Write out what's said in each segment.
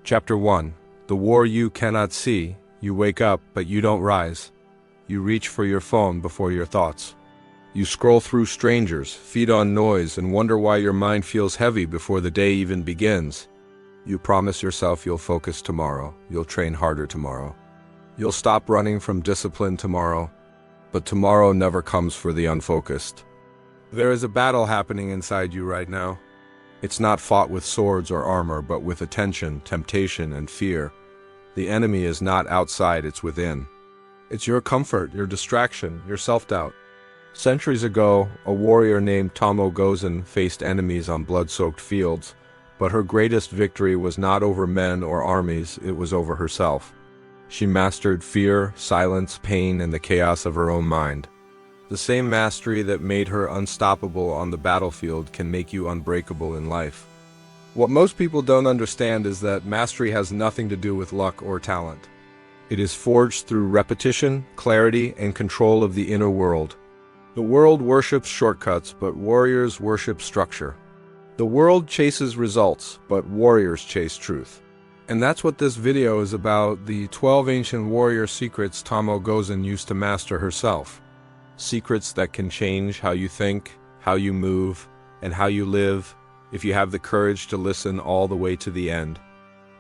Chapter 1. The war you cannot see. You wake up, but you don't rise. You reach for your phone before your thoughts. You scroll through strangers, feed on noise, and wonder why your mind feels heavy before the day even begins. You promise yourself you'll focus tomorrow. You'll train harder tomorrow. You'll stop running from discipline tomorrow. But tomorrow never comes for the unfocused. There is a battle happening inside you right now. It's not fought with swords or armor, but with attention, temptation, and fear. The enemy is not outside, it's within. It's your comfort, your distraction, your self-doubt. Centuries ago, a warrior named Tomo Gozen faced enemies on blood-soaked fields, but her greatest victory was not over men or armies, it was over herself. She mastered fear, silence, pain, and the chaos of her own mind. The same mastery that made her unstoppable on the battlefield can make you unbreakable in life. What most people don't understand is that mastery has nothing to do with luck or talent. It is forged through repetition, clarity, and control of the inner world. The world worships shortcuts, but warriors worship structure. The world chases results, but warriors chase truth. And that's what this video is about, the 12 ancient warrior secrets Tomo Gozen used to master herself. Secrets that can change how you think, how you move, and how you live, if you have the courage to listen all the way to the end.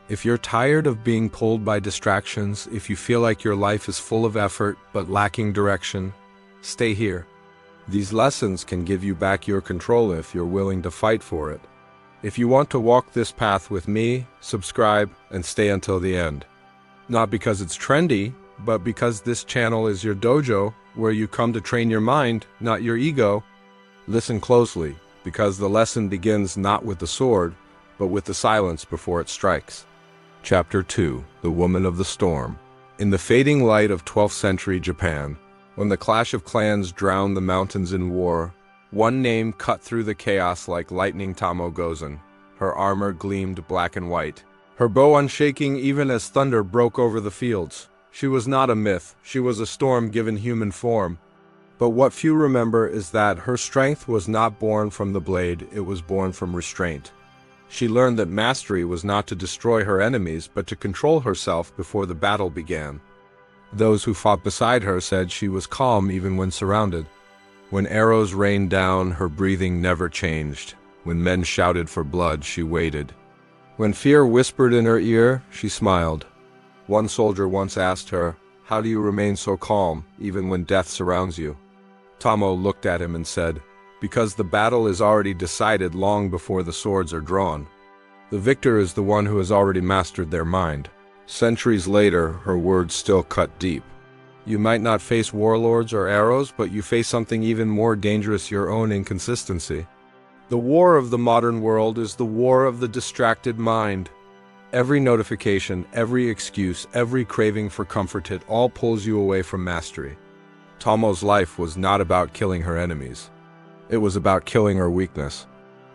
If you're tired of being pulled by distractions, if you feel like your life is full of effort but lacking direction, stay here. These lessons can give you back your control if you're willing to fight for it. If you want to walk this path with me, subscribe and stay until the end. Not because it's trendy, but because this channel is your dojo where you come to train your mind, not your ego. Listen closely, because the lesson begins not with the sword, but with the silence before it strikes. Chapter 2. The Woman of the Storm. In the fading light of 12th century Japan, when the clash of clans drowned the mountains in war, one name cut through the chaos like lightning: Tomo Gozen. Her armor gleamed black and white, her bow unshaking even as thunder broke over the fields. She was not a myth, she was a storm given human form. But what few remember is that her strength was not born from the blade, it was born from restraint. She learned that mastery was not to destroy her enemies, but to control herself before the battle began. Those who fought beside her said she was calm even when surrounded. When arrows rained down, her breathing never changed. When men shouted for blood, she waited. When fear whispered in her ear, she smiled. One soldier once asked her, "How do you remain so calm, even when death surrounds you?" Tomo looked at him and said, "Because the battle is already decided long before the swords are drawn. The victor is the one who has already mastered their mind." Centuries later, her words still cut deep. You might not face warlords or arrows, but you face something even more dangerous: your own inconsistency. The war of the modern world is the war of the distracted mind. Every notification, every excuse, every craving for comfort, it all pulls you away from mastery. Tomo's life was not about killing her enemies. It was about killing her weakness.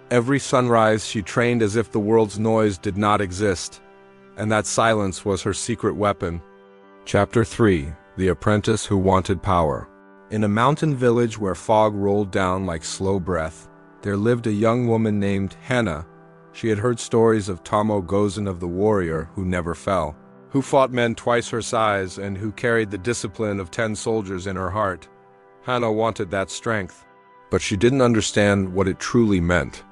Every sunrise she trained as if the world's noise did not exist, and that silence was her secret weapon. Chapter 3. The Apprentice Who Wanted Power. In a mountain village where fog rolled down like slow breath, there lived a young woman named Hana. She had heard stories of Tomo Gozen, of the warrior who never fell, who fought men twice her size, and who carried the discipline of 10 soldiers in her heart. Hana wanted that strength, but she didn't understand what it truly meant.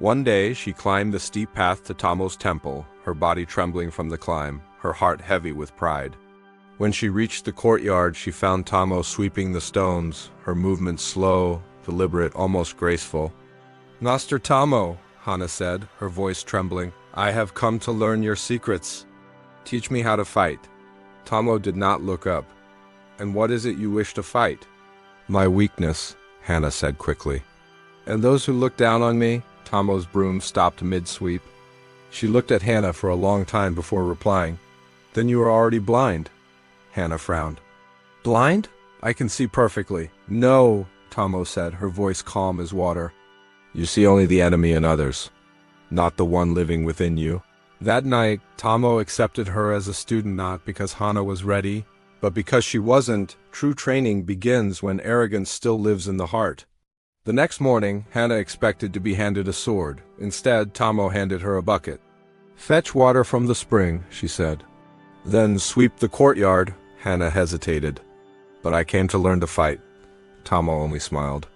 One day, she climbed the steep path to Tomo's temple, her body trembling from the climb, her heart heavy with pride. When she reached the courtyard, she found Tomo sweeping the stones, her movements slow, deliberate, almost graceful. "Master Tomo," Hana said, her voice trembling, "I have come to learn your secrets. Teach me how to fight." Tomo did not look up. "And what is it you wish to fight?" "My weakness," Hana said quickly. "And those who look down on me?" Tomo's broom stopped mid-sweep. She looked at Hana for a long time before replying. "Then you are already blind." Hana frowned. "Blind? I can see perfectly." "No," Tomo said, her voice calm as water. "You see only the enemy in others, not the one living within you." That night, Tomo accepted her as a student, not because Hana was ready, but because she wasn't. True training begins when arrogance still lives in the heart. The next morning, Hana expected to be handed a sword. Instead, Tomo handed her a bucket. Fetch water from the spring, she said. Then sweep the courtyard. Hana hesitated. But I came to learn to fight. Tomo only smiled.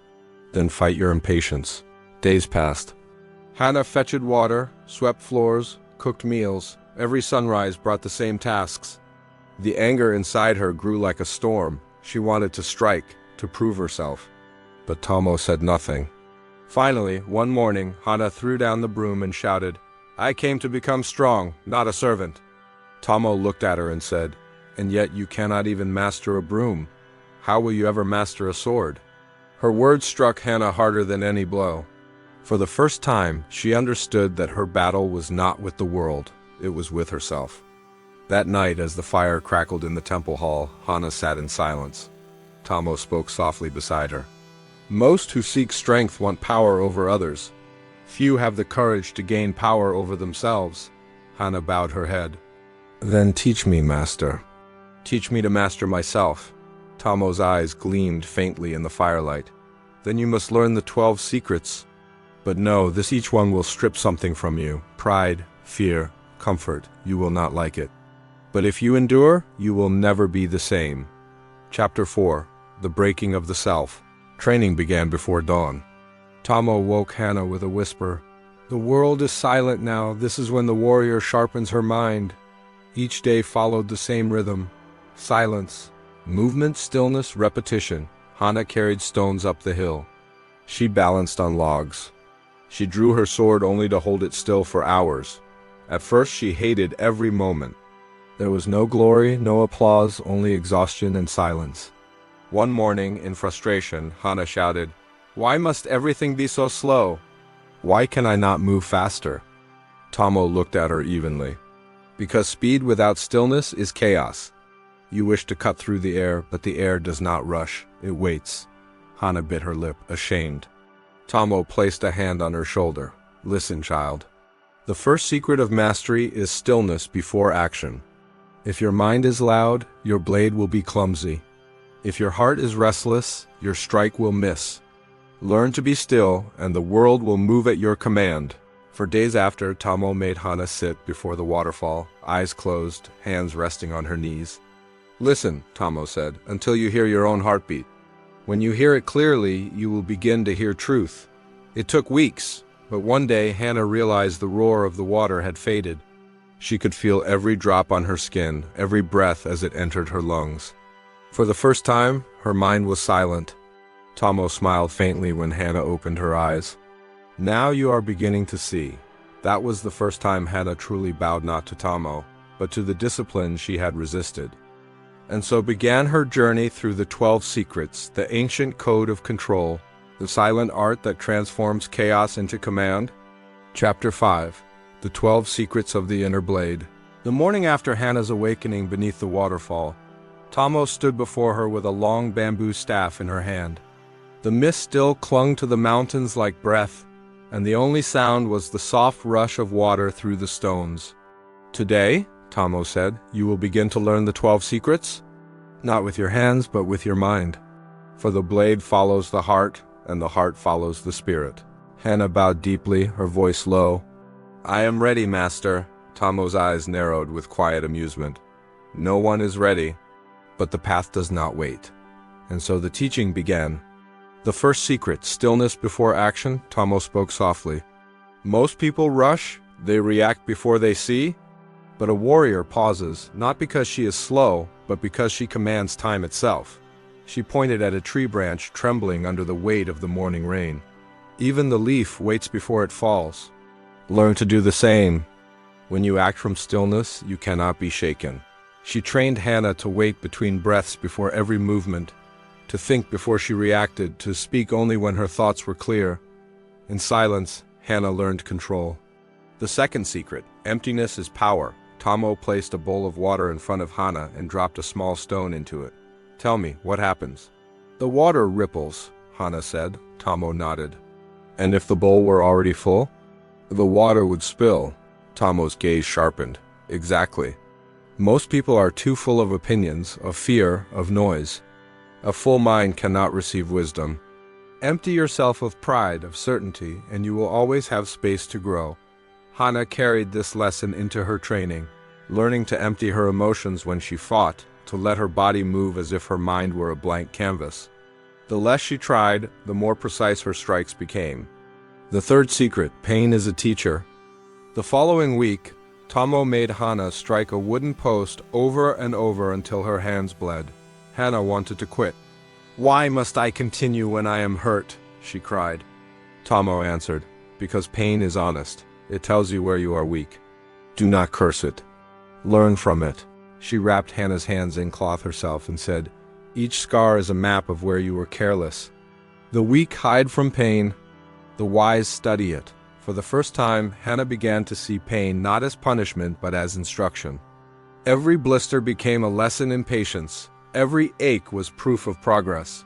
Then fight your impatience. Days passed. Hana fetched water, swept floors, cooked meals. Every sunrise brought the same tasks. The anger inside her grew like a storm. She wanted to strike, to prove herself. But Tomo said nothing. Finally, one morning, Hana threw down the broom and shouted, I came to become strong, not a servant. Tomo looked at her and said, And yet you cannot even master a broom. How will you ever master a sword? Her words struck Hana harder than any blow. For the first time, she understood that her battle was not with the world, it was with herself. That night, as the fire crackled in the temple hall, Hana sat in silence. Tomo spoke softly beside her. Most who seek strength want power over others. Few have the courage to gain power over themselves. Hana bowed her head. Then teach me, master. Teach me to master myself. Tomo's eyes gleamed faintly in the firelight. Then you must learn the 12 secrets. But no, each one will strip something from you. Pride, fear, comfort. You will not like it. But if you endure, you will never be the same. Chapter 4. The Breaking of the Self. Training began before dawn. Tomo woke Hana with a whisper. The world is silent now. This is when the warrior sharpens her mind. Each day followed the same rhythm. Silence. Movement, stillness, repetition. Hana carried stones up the hill. She balanced on logs. She drew her sword only to hold it still for hours. At first she hated every moment. There was no glory, no applause, only exhaustion and silence. One morning, in frustration, Hana shouted, Why must everything be so slow? Why can I not move faster? Tomo looked at her evenly. Because speed without stillness is chaos. You wish to cut through the air, but the air does not rush, it waits. Hana bit her lip, ashamed. Tomo placed a hand on her shoulder. Listen, child. The first secret of mastery is stillness before action. If your mind is loud, your blade will be clumsy. If your heart is restless, your strike will miss. Learn to be still, and the world will move at your command. For days after, Tomo made Hana sit before the waterfall, eyes closed, hands resting on her knees. Listen, Tomo said, until you hear your own heartbeat. When you hear it clearly, you will begin to hear truth. It took weeks, but one day Hana realized the roar of the water had faded. She could feel every drop on her skin, every breath as it entered her lungs. For the first time, her mind was silent. Tomo smiled faintly when Hana opened her eyes. Now you are beginning to see. That was the first time Hana truly bowed not to Tomo, but to the discipline she had resisted. And so began her journey through the 12 secrets, the ancient code of control, the silent art that transforms chaos into command. Chapter 5. The 12 Secrets of the Inner Blade. The morning after Hana's awakening beneath the waterfall, Tomo stood before her with a long bamboo staff in her hand. The mist still clung to the mountains like breath, and the only sound was the soft rush of water through the stones. Today, Tomo said, you will begin to learn the 12 secrets? Not with your hands, but with your mind. For the blade follows the heart, and the heart follows the spirit. Hana bowed deeply, her voice low. I am ready, master. Tomo's eyes narrowed with quiet amusement. No one is ready, but the path does not wait. And so the teaching began. The first secret, stillness before action, Tomo spoke softly. Most people rush, they react before they see, but a warrior pauses, not because she is slow, but because she commands time itself. She pointed at a tree branch trembling under the weight of the morning rain. Even the leaf waits before it falls. Learn to do the same. When you act from stillness, you cannot be shaken. She trained Hana to wait between breaths before every movement, to think before she reacted, to speak only when her thoughts were clear. In silence, Hana learned control. The second secret, emptiness is power. Tomo placed a bowl of water in front of Hana and dropped a small stone into it. Tell me, what happens? The water ripples, Hana said. Tomo nodded. And if the bowl were already full? The water would spill. Tomo's gaze sharpened. Exactly. Most people are too full of opinions, of fear, of noise. A full mind cannot receive wisdom. Empty yourself of pride, of certainty, and you will always have space to grow. Hana carried this lesson into her training, learning to empty her emotions when she fought, to let her body move as if her mind were a blank canvas. The less she tried, the more precise her strikes became. The third secret: pain is a teacher. The following week, Tomo made Hana strike a wooden post over and over until her hands bled. Hana wanted to quit. "Why must I continue when I am hurt?" she cried. Tomo answered, "Because pain is honest. It tells you where you are weak. Do not curse it. Learn from it." She wrapped Hana's hands in cloth herself and said, "Each scar is a map of where you were careless. The weak hide from pain. The wise study it." For the first time, Hana began to see pain not as punishment but as instruction. Every blister became a lesson in patience. Every ache was proof of progress.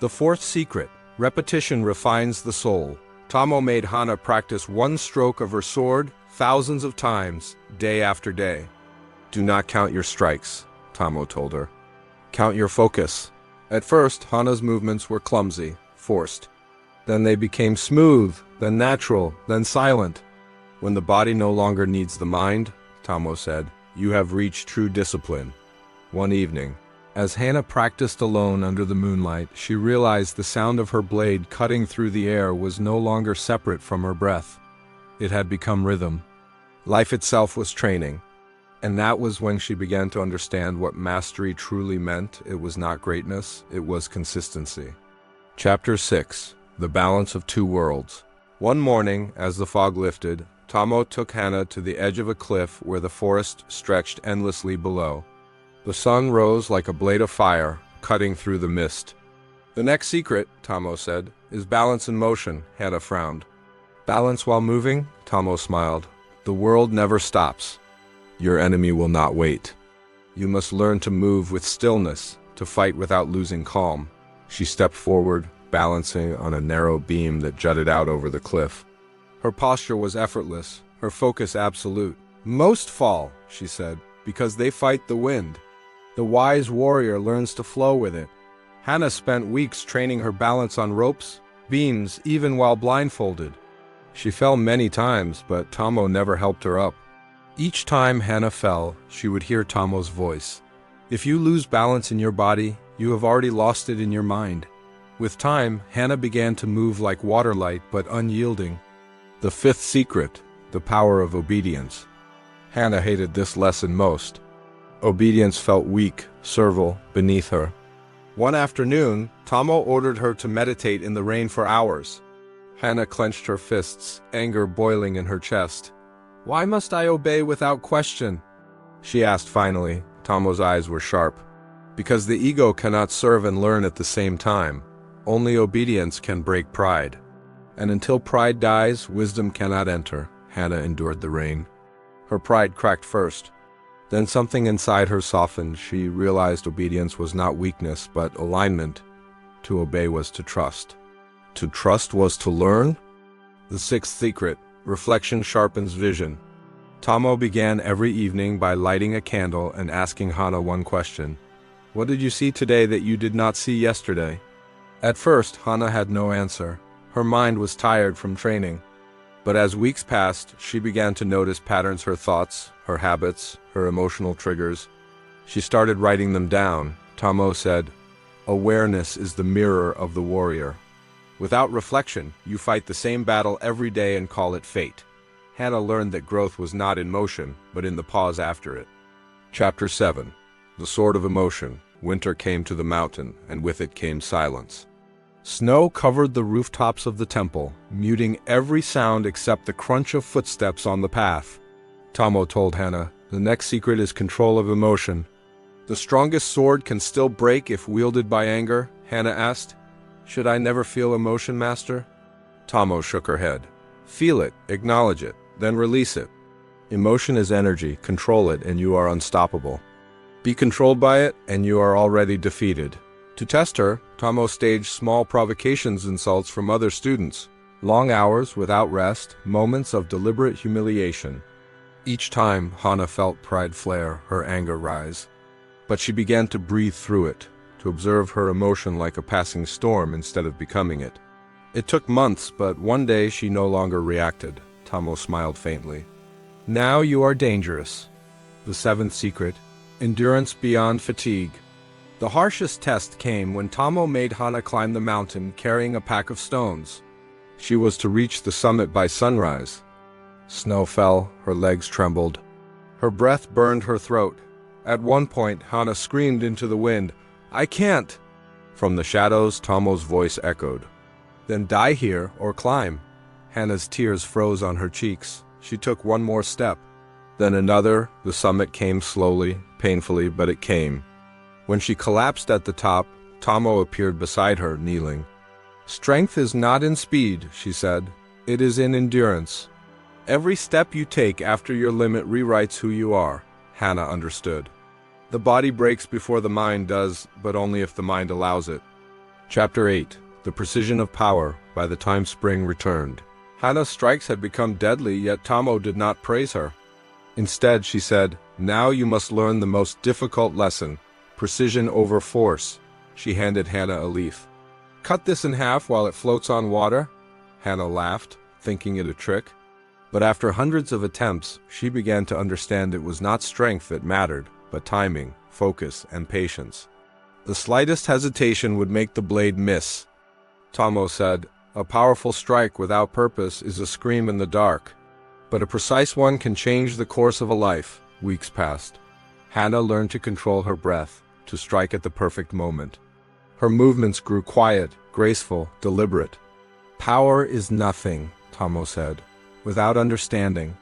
The fourth secret: repetition refines the soul. Tomo made Hana practice one stroke of her sword thousands of times, day after day. "Do not count your strikes," Tomo told her. "Count your focus." At first, Hana's movements were clumsy, forced. Then they became smooth, then natural, then silent. "When the body no longer needs the mind," Tomo said, "you have reached true discipline." One evening, as Hana practiced alone under the moonlight, she realized the sound of her blade cutting through the air was no longer separate from her breath. It had become rhythm. Life itself was training. And that was when she began to understand what mastery truly meant. It was not greatness, it was consistency. Chapter 6: The Balance of Two Worlds. One morning, as the fog lifted, Tomo took Hana to the edge of a cliff where the forest stretched endlessly below. The sun rose like a blade of fire, cutting through the mist. "The next secret," Tomo said, "is balance in motion." Hana frowned. "Balance while moving?" Tomo smiled. "The world never stops. Your enemy will not wait. You must learn to move with stillness, to fight without losing calm." She stepped forward, balancing on a narrow beam that jutted out over the cliff. Her posture was effortless, her focus absolute. "Most fall," she said, "because they fight the wind. The wise warrior learns to flow with it." Hana spent weeks training her balance on ropes, beams, even while blindfolded. She fell many times, but Tomo never helped her up. Each time Hana fell, she would hear Tomo's voice. "If you lose balance in your body, you have already lost it in your mind." With time, Hana began to move like waterlight but unyielding. The fifth secret: the power of obedience. Hana hated this lesson most. Obedience felt weak, servile, beneath her. One afternoon, Tomo ordered her to meditate in the rain for hours. Hana clenched her fists, anger boiling in her chest. "Why must I obey without question?" she asked finally. Tomo's eyes were sharp. "Because the ego cannot serve and learn at the same time. Only obedience can break pride. And until pride dies, wisdom cannot enter." Hana endured the rain. Her pride cracked first. Then something inside her softened. She realized obedience was not weakness, but alignment. To obey was to trust. To trust was to learn? The sixth secret: reflection sharpens vision. Tomo began every evening by lighting a candle and asking Hana one question. "What did you see today that you did not see yesterday?" At first, Hana had no answer. Her mind was tired from training. But as weeks passed, she began to notice patterns: her thoughts, her habits, her emotional triggers. She started writing them down. Tomo said, "Awareness is the mirror of the warrior. Without reflection, you fight the same battle every day and call it fate." Hana learned that growth was not in motion, but in the pause after it. Chapter 7: The Sword of Emotion. Winter came to the mountain, and with it came silence. Snow covered the rooftops of the temple, muting every sound except the crunch of footsteps on the path. Tomo told Hana, "The next secret is control of emotion." "The strongest sword can still break if wielded by anger?" Hana asked. "Should I never feel emotion, master?" Tomo shook her head. "Feel it, acknowledge it, then release it. Emotion is energy. Control it and you are unstoppable. Be controlled by it and you are already defeated." To test her, Tomo staged small provocations, insults from other students. Long hours without rest, moments of deliberate humiliation. Each time, Hana felt pride flare, her anger rise. But she began to breathe through it, to observe her emotion like a passing storm instead of becoming it. It took months, but one day she no longer reacted. Tomo smiled faintly. Now you are dangerous. The seventh secret: endurance beyond fatigue. The harshest test came when Tomo made Hana climb the mountain carrying a pack of stones. She was to reach the summit by sunrise. Snow fell, her legs trembled. Her breath burned her throat. At one point, Hana screamed into the wind, "I can't!" From the shadows, Tomo's voice echoed. "Then die here or climb." Hana's tears froze on her cheeks. She took one more step. Then another. The summit came slowly, painfully, but it came. When she collapsed at the top, Tomo appeared beside her, kneeling. "Strength is not in speed," she said. "It is in endurance. Every step you take after your limit rewrites who you are." Hana understood. The body breaks before the mind does, but only if the mind allows it. Chapter 8. The Precision of Power. By the time spring returned, Hana's strikes had become deadly, yet Tomo did not praise her. Instead, she said, "Now you must learn the most difficult lesson, precision over force." She handed Hana a leaf. "Cut this in half while it floats on water." Hana laughed, thinking it a trick. But after hundreds of attempts, she began to understand it was not strength that mattered, but timing, focus, and patience. The slightest hesitation would make the blade miss. Tomo said, "A powerful strike without purpose is a scream in the dark, but a precise one can change the course of a life." Weeks passed. Hana learned to control her breath, to strike at the perfect moment. Her movements grew quiet, graceful, deliberate. "Power is nothing," Tomo said, "without understanding."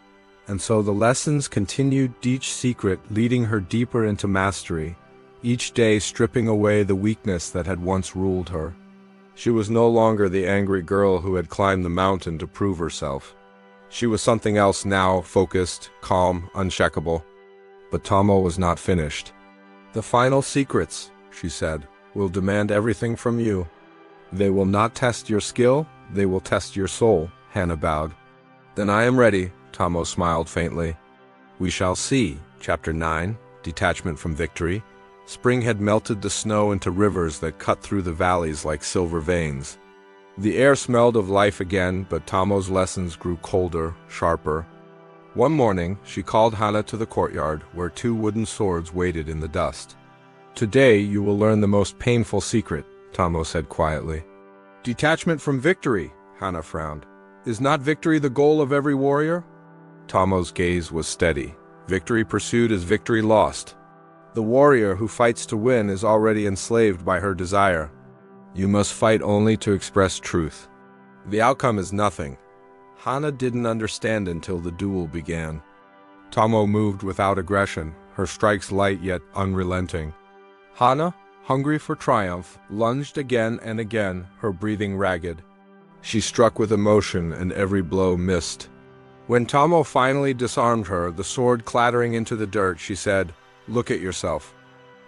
And so the lessons continued, each secret leading her deeper into mastery, each day stripping away the weakness that had once ruled her. She was no longer the angry girl who had climbed the mountain to prove herself. She was something else now, focused, calm, unshakable. But Tomo was not finished. "The final secrets," she said, "will demand everything from you. They will not test your skill, they will test your soul." Hana bowed. "Then I am ready," Tomo smiled faintly. We shall see. Chapter 9. Detachment from Victory. Spring had melted the snow into rivers that cut through the valleys like silver veins. The air smelled of life again, but Tomo's lessons grew colder, sharper. One morning, she called Hana to the courtyard, where two wooden swords waited in the dust. "Today you will learn the most painful secret," Tomo said quietly. "Detachment from victory," Hana frowned. "Is not victory the goal of every warrior?" Tomo's gaze was steady. Victory pursued is victory lost. The warrior who fights to win is already enslaved by her desire. You must fight only to express truth. The outcome is nothing. Hana didn't understand until the duel began. Tomo moved without aggression, her strikes light yet unrelenting. Hana, hungry for triumph, lunged again and again, her breathing ragged. She struck with emotion, and every blow missed. When Tomo finally disarmed her, the sword clattering into the dirt, she said, "Look at yourself.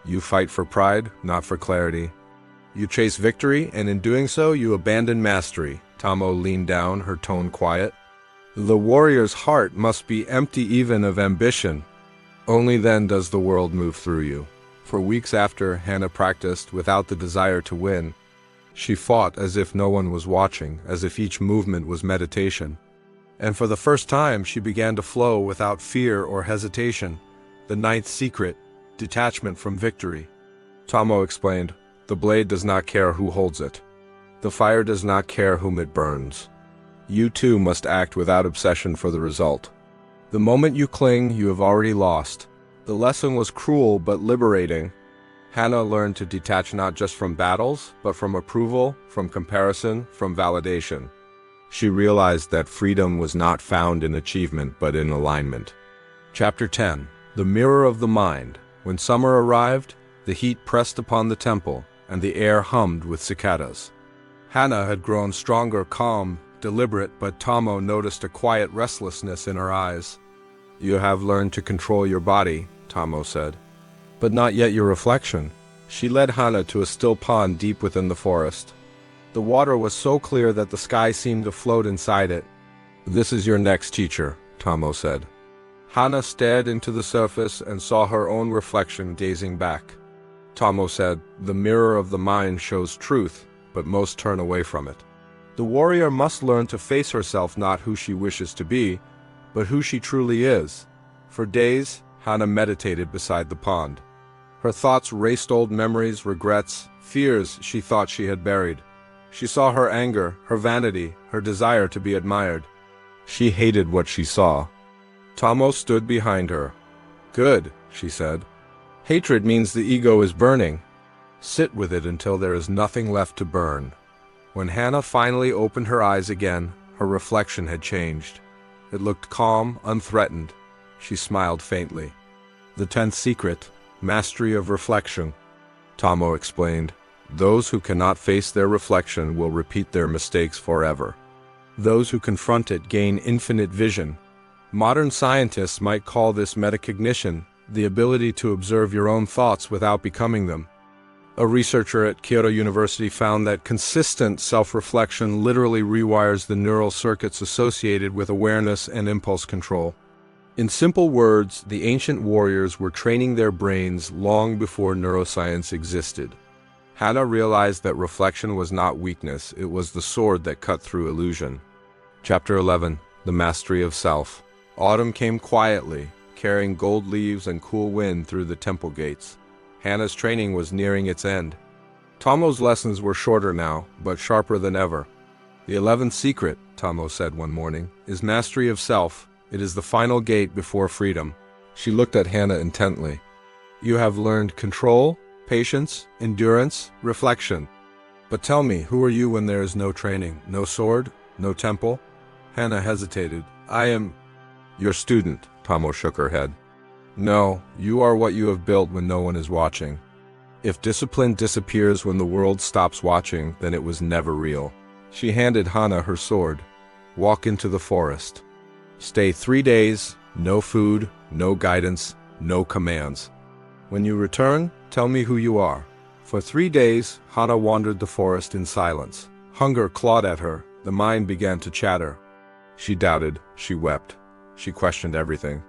You fight for pride, not for clarity. You chase victory, and in doing so, you abandon mastery." Tomo leaned down, her tone quiet. "The warrior's heart must be empty even of ambition. Only then does the world move through you." For weeks after, Hana practiced without the desire to win. She fought as if no one was watching, as if each movement was meditation. And for the first time, she began to flow without fear or hesitation. The ninth secret, detachment from victory. Tomo explained, "The blade does not care who holds it. The fire does not care whom it burns. You too must act without obsession for the result. The moment you cling, you have already lost." The lesson was cruel but liberating. Hana learned to detach not just from battles, but from approval, from comparison, from validation. She realized that freedom was not found in achievement but in alignment. Chapter 10. The Mirror of the Mind. When summer arrived, the heat pressed upon the temple, and the air hummed with cicadas. Hana had grown stronger, calm, deliberate, but Tomo noticed a quiet restlessness in her eyes. "You have learned to control your body," Tomo said, "but not yet your reflection." She led Hana to a still pond deep within the forest. The water was so clear that the sky seemed to float inside it. "This is your next teacher," Tomo said. Hana stared into the surface and saw her own reflection gazing back. Tomo said, "The mirror of the mind shows truth, but most turn away from it." The warrior must learn to face herself, not who she wishes to be, but who she truly is. For days, Hana meditated beside the pond. Her thoughts raced old memories, regrets, fears she thought she had buried. She saw her anger, her vanity, her desire to be admired. She hated what she saw. Tomo stood behind her. "Good," she said. "Hatred means the ego is burning. Sit with it until there is nothing left to burn." When Hana finally opened her eyes again, her reflection had changed. It looked calm, unthreatened. She smiled faintly. "The 10th secret, mastery of reflection," Tomo explained. "Those who cannot face their reflection will repeat their mistakes forever. Those who confront it gain infinite vision. Modern scientists might call this metacognition, the ability to observe your own thoughts without becoming them." A researcher at Kyoto University found that consistent self-reflection literally rewires the neural circuits associated with awareness and impulse control. In simple words, the ancient warriors were training their brains long before neuroscience existed. Hana realized that reflection was not weakness, it was the sword that cut through illusion. Chapter 11. The Mastery of Self. Autumn came quietly, carrying gold leaves and cool wind through the temple gates. Hana's training was nearing its end. Tomo's lessons were shorter now, but sharper than ever. "The 11th secret," Tomo said one morning, "is mastery of self. It is the final gate before freedom." She looked at Hana intently. "You have learned control, patience, endurance, reflection. But tell me, who are you when there is no training, no sword, no temple?" Hana hesitated. "I am your student," Tomo shook her head. "No, you are what you have built when no one is watching. If discipline disappears when the world stops watching, then it was never real." She handed Hana her sword. "Walk into the forest. Stay 3 days, no food, no guidance, no commands. When you return, tell me who you are." For 3 days, Hana wandered the forest in silence. Hunger clawed at her, the mind began to chatter. She doubted, she wept, she questioned everything.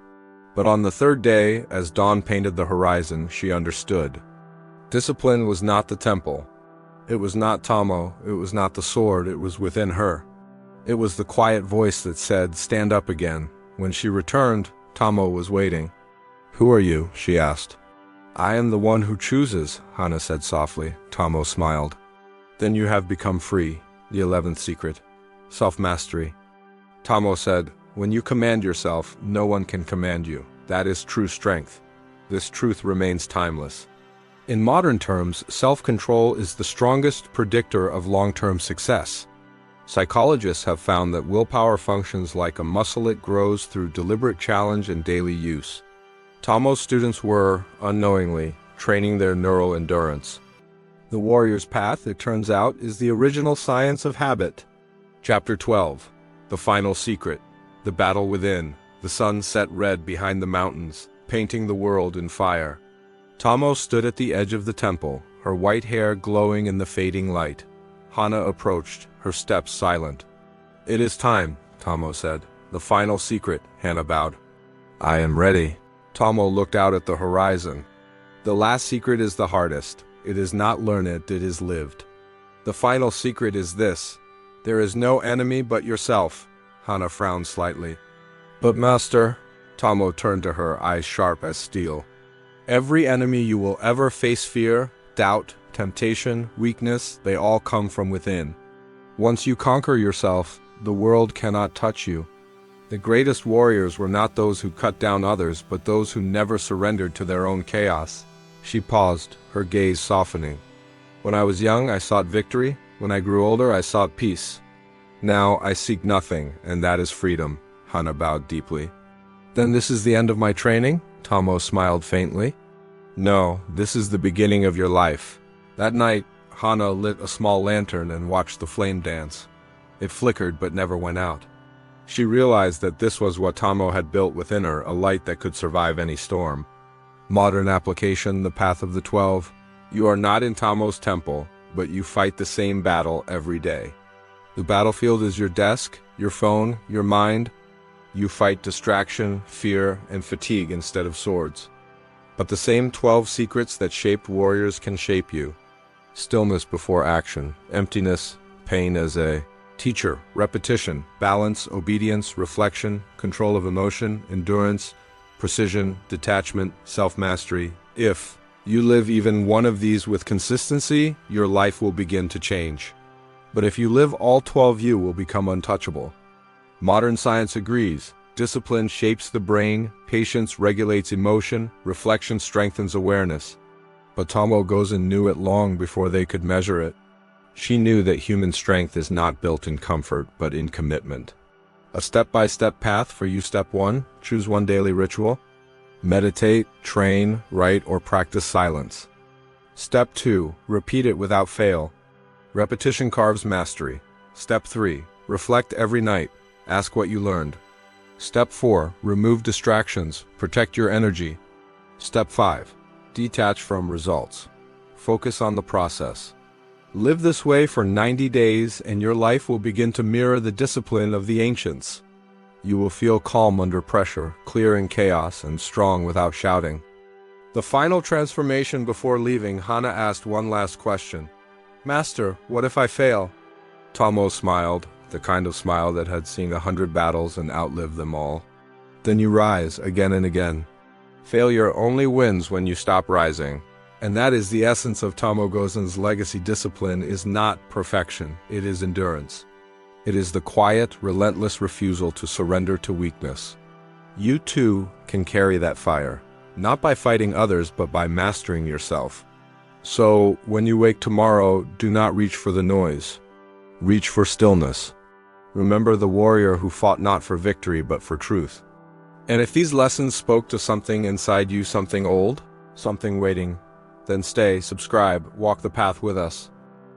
But on the 3rd day, as dawn painted the horizon, she understood. Discipline was not the temple. It was not Tomo, it was not the sword, it was within her. It was the quiet voice that said, "Stand up again." When she returned, Tomo was waiting. "Who are you?" she asked. "I am the one who chooses," Hana said softly. Tomo smiled. "Then you have become free." The 11th secret. Self-mastery. Tomo said, "When you command yourself, no one can command you. That is true strength. This truth remains timeless." In modern terms, self-control is the strongest predictor of long-term success. Psychologists have found that willpower functions like a muscle. It grows through deliberate challenge and daily use. Tomo's students were, unknowingly, training their neural endurance. The warrior's path, it turns out, is the original science of habit. Chapter 12. The Final Secret. The Battle Within. The sun set red behind the mountains, painting the world in fire. Tomo stood at the edge of the temple, her white hair glowing in the fading light. Hana approached, her steps silent. "It is time," Tomo said. "The final secret," Hana bowed. "I am ready." Tomo looked out at the horizon. "The last secret is the hardest. It is not learned, it is lived. The final secret is this. There is no enemy but yourself." Hana frowned slightly. "But master," Tomo turned to her, eyes sharp as steel. "Every enemy you will ever face, fear, doubt, temptation, weakness, they all come from within. Once you conquer yourself, the world cannot touch you. The greatest warriors were not those who cut down others, but those who never surrendered to their own chaos." She paused, her gaze softening. "When I was young, I sought victory. When I grew older, I sought peace. Now I seek nothing, and that is freedom." Hana bowed deeply. "Then this is the end of my training?" Tomo smiled faintly. "No, this is the beginning of your life." That night, Hana lit a small lantern and watched the flame dance. It flickered but never went out. She realized that this was what Tomo had built within her, a light that could survive any storm. Modern application, the path of the 12. You are not in Tomo's temple, but you fight the same battle every day. The battlefield is your desk, your phone, your mind. You fight distraction, fear, and fatigue instead of swords. But the same 12 secrets that shaped warriors can shape you. Stillness before action, emptiness, pain as a Teacher, repetition, balance, obedience, reflection, control of emotion, endurance, precision, detachment, self-mastery. If you live even one of these with consistency, your life will begin to change. But if you live all 12, you will become untouchable. Modern science agrees. Discipline shapes the brain, patience regulates emotion, reflection strengthens awareness. But Tomo Gozen knew it long before they could measure it. She knew that human strength is not built in comfort, but in commitment. A step-by-step path for you. Step 1, choose one daily ritual. Meditate, train, write, or practice silence. Step 2, repeat it without fail. Repetition carves mastery. Step 3, reflect every night. Ask what you learned. Step 4, remove distractions. Protect your energy. Step 5, detach from results. Focus on the process. Live this way for 90 days and your life will begin to mirror the discipline of the ancients. You will feel calm under pressure, clear in chaos, and strong without shouting. The final transformation before leaving, Hana asked one last question. Master, what if I fail? Tomo smiled, the kind of smile that had seen 100 battles and outlived them all. Then you rise again and again. Failure only wins when you stop rising. And that is the essence of Tomo Gozen's legacy. Discipline is not perfection, it is endurance. It is the quiet, relentless refusal to surrender to weakness. You too can carry that fire, not by fighting others, but by mastering yourself. So, when you wake tomorrow, do not reach for the noise. Reach for stillness. Remember the warrior who fought not for victory, but for truth. And if these lessons spoke to something inside you, something old, something waiting, then stay, subscribe, walk the path with us.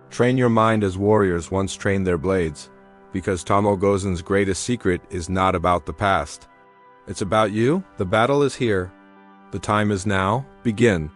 Train your mind as warriors once trained their blades, because Tomo Gozen's greatest secret is not about the past. It's about you. The battle is here. The time is now. Begin.